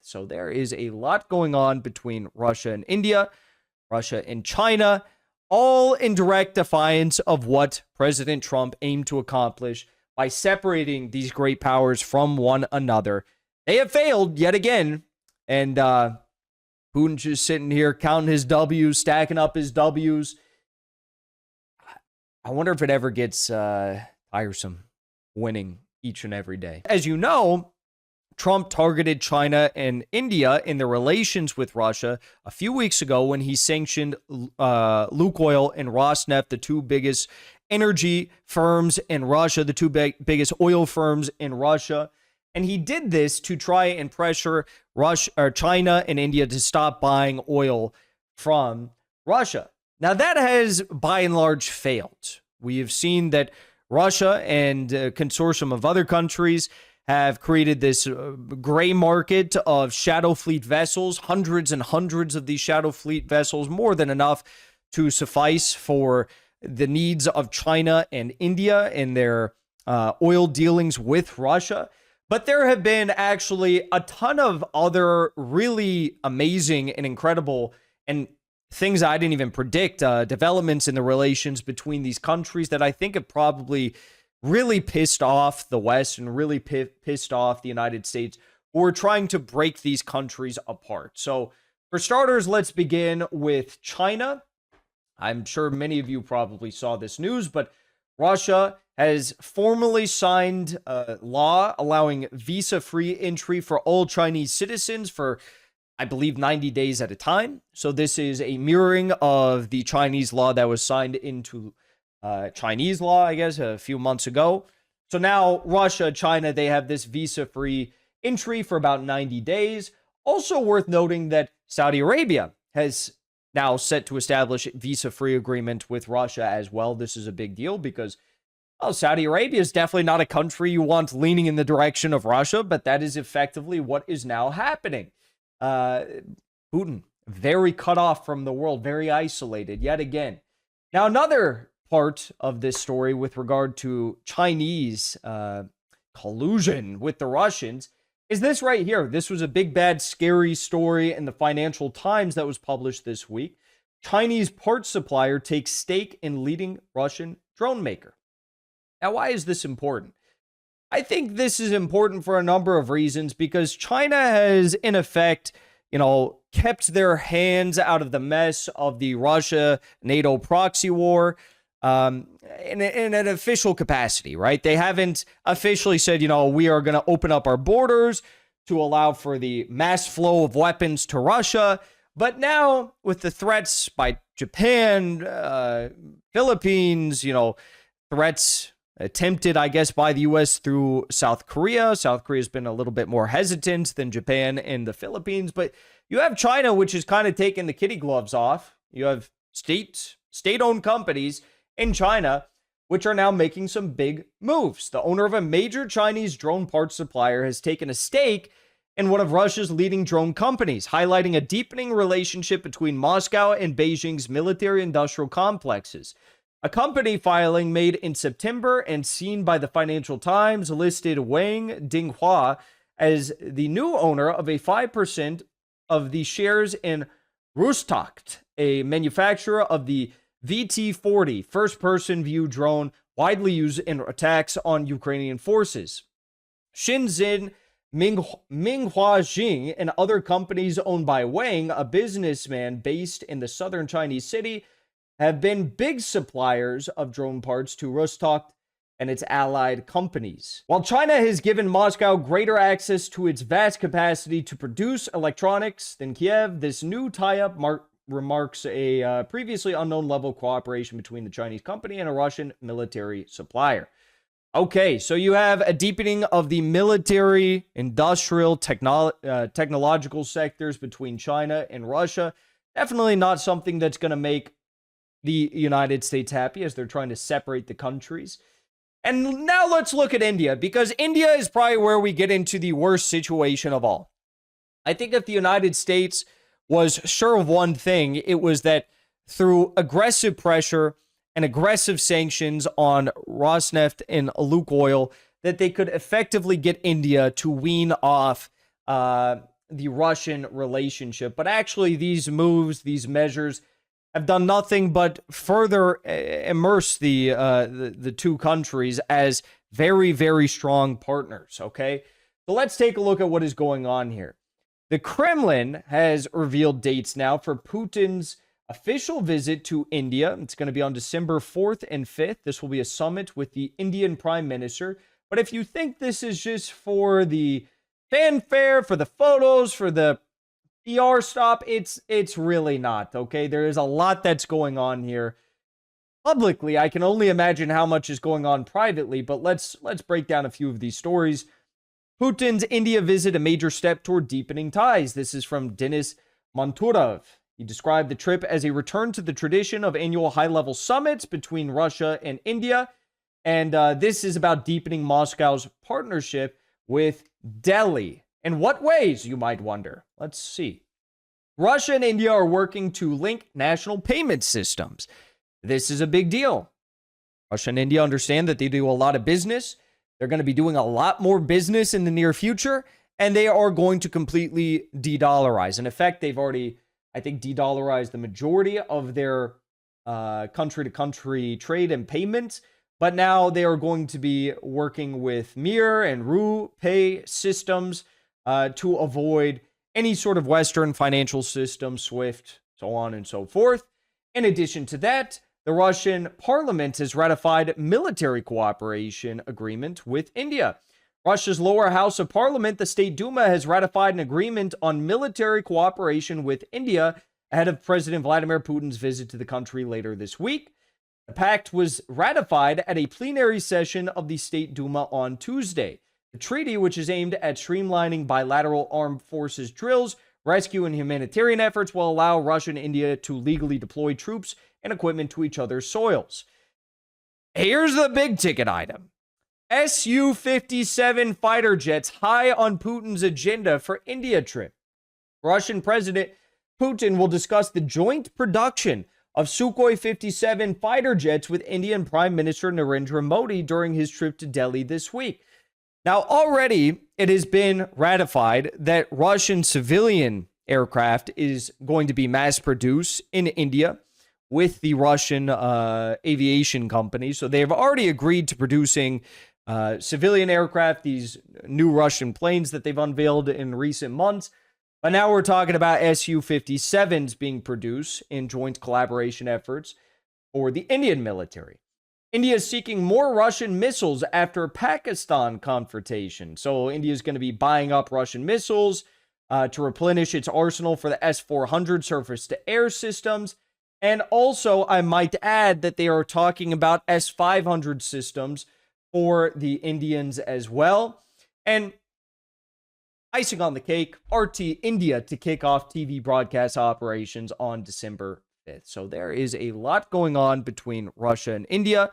So there is a lot going on between Russia and India, Russia and China, all in direct defiance of what President Trump aimed to accomplish by separating these great powers from one another. They have failed yet again, and Putin's just sitting here counting his W's, stacking up his W's. I wonder if it ever gets tiresome winning each and every day. As you know, Trump targeted China and India in their relations with Russia a few weeks ago when he sanctioned Lukoil and Rosneft, the two biggest energy firms in Russia, the two biggest oil firms in Russia. And he did this to try and pressure China and India to stop buying oil from Russia. Now, that has by and large failed. We have seen that Russia and a consortium of other countries have created this gray market of shadow fleet vessels, hundreds and hundreds of these shadow fleet vessels, more than enough to suffice for the needs of China and India in their oil dealings with Russia. But there have been actually a ton of other really amazing and incredible and things I didn't even predict, developments in the relations between these countries that I think have probably really pissed off the West and really pissed off the United States, who are trying to break these countries apart. So for starters, let's begin with China. I'm sure many of you probably saw this news, but Russia has formally signed a law allowing visa-free entry for all Chinese citizens for, I believe, 90 days at a time. So this is a mirroring of the Chinese law that was signed into Chinese law, I guess, a few months ago. So now Russia, China, they have this visa-free entry for about 90 days. Also worth noting that Saudi Arabia has now set to establish a visa-free agreement with Russia as well. This is a big deal because, well, Saudi Arabia is definitely not a country you want leaning in the direction of Russia, but that is effectively what is now happening. Putin, very cut off from the world, very isolated yet again. Now, another part of this story with regard to Chinese collusion with the Russians is this right here. This was a big, bad, scary story in the Financial Times that was published this week. Chinese parts supplier takes stake in leading Russian drone maker. Now, why is this important? I think this is important for a number of reasons because China has, in effect, kept their hands out of the mess of the Russia-NATO proxy war in an official capacity, right? They haven't officially said, we are going to open up our borders to allow for the mass flow of weapons to Russia. But now with the threats by Japan, Philippines, threats attempted, I guess, by the U.S. through South Korea. South Korea has been a little bit more hesitant than Japan and the Philippines. But you have China, which is kind of taking the kitty gloves off. You have state-owned companies in China, which are now making some big moves. The owner of a major Chinese drone parts supplier has taken a stake in one of Russia's leading drone companies, highlighting a deepening relationship between Moscow and Beijing's military-industrial complexes. A company filing made in September and seen by the Financial Times listed Wang Dinghua as the new owner of a 5% of the shares in Rostock, a manufacturer of the VT-40 first-person view drone widely used in attacks on Ukrainian forces. Shenzhen Minghua Jing and other companies owned by Wang, a businessman based in the southern Chinese city, have been big suppliers of drone parts to Rostock and its allied companies. While China has given Moscow greater access to its vast capacity to produce electronics than Kiev, this new tie-up remarks a previously unknown level of cooperation between the Chinese company and a Russian military supplier. Okay, so you have a deepening of the military, industrial, technological sectors between China and Russia. Definitely not something that's going to make the United States happy as they're trying to separate the countries. And now let's look at India, because India is probably where we get into the worst situation of all. I think if the United States was sure of one thing, it was that through aggressive pressure and aggressive sanctions on Rosneft and Lukoil, that they could effectively get India to wean off the Russian relationship. But actually, these moves, these measures have done nothing but further immerse the two countries as very, very strong partners, okay? So let's take a look at what is going on here. The Kremlin has revealed dates now for Putin's official visit to India. It's going to be on December 4th and 5th. This will be a summit with the Indian Prime Minister. But if you think this is just for the fanfare, for the photos, for the PR stop, it's really not, okay? There is a lot that's going on here. Publicly, I can only imagine how much is going on privately, but let's break down a few of these stories. Putin's India visit, a major step toward deepening ties. This is from Denis Manturov. He described the trip as a return to the tradition of annual high-level summits between Russia and India. And this is about deepening Moscow's partnership with Delhi. In what ways, you might wonder? Let's see. Russia and India are working to link national payment systems. This is a big deal. Russia and India understand that they do a lot of business. They're going to be doing a lot more business in the near future, and they are going to completely de-dollarize. In effect, they've already, I think, de-dollarized the majority of their country-to-country trade and payments, but now they are going to be working with Mir and RuPay systems to avoid any sort of Western financial system, SWIFT, so on and so forth. In addition to that, the Russian parliament has ratified military cooperation agreement with India. Russia's lower house of parliament, the State Duma, has ratified an agreement on military cooperation with India ahead of President Vladimir Putin's visit to the country later this week. The pact was ratified at a plenary session of the State Duma on Tuesday. The treaty, which is aimed at streamlining bilateral armed forces drills, rescue and humanitarian efforts, will allow Russia and India to legally deploy troops and equipment to each other's soils. Here's the big ticket item. Su-57 fighter jets high on Putin's agenda for India trip. Russian President Putin will discuss the joint production of Sukhoi 57 fighter jets with Indian Prime Minister Narendra Modi during his trip to Delhi this week. Now, already it has been ratified that Russian civilian aircraft is going to be mass produced in India with the Russian aviation company. So they have already agreed to producing civilian aircraft, these new Russian planes that they've unveiled in recent months. But now we're talking about Su-57s being produced in joint collaboration efforts for the Indian military. India is seeking more Russian missiles after Pakistan confrontation. So India is going to be buying up Russian missiles to replenish its arsenal for the S-400 surface-to-air systems. And also, I might add that they are talking about S-500 systems for the Indians as well. And icing on the cake, RT India to kick off TV broadcast operations on December 5th. So there is a lot going on between Russia and India,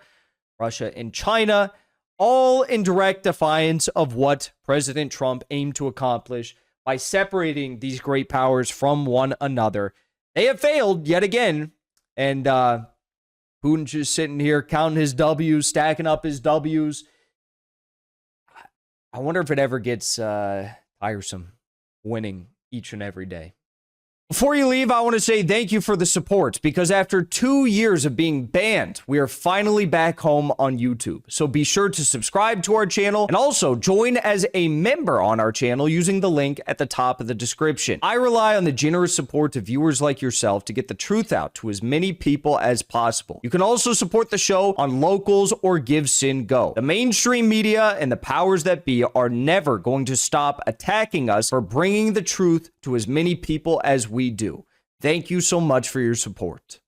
Russia and China, all in direct defiance of what President Trump aimed to accomplish by separating these great powers from one another. They have failed yet again. And Putin's just sitting here counting his W's, stacking up his W's. I wonder if it ever gets tiresome winning each and every day. Before you leave, I want to say thank you for the support, because after 2 years of being banned, we are finally back home on YouTube. So be sure to subscribe to our channel and also join as a member on our channel using the link at the top of the description. I rely on the generous support of viewers like yourself to get the truth out to as many people as possible. You can also support the show on Locals or Give Sin Go. The mainstream media and the powers that be are never going to stop attacking us for bringing the truth to as many people as we do. Thank you so much for your support.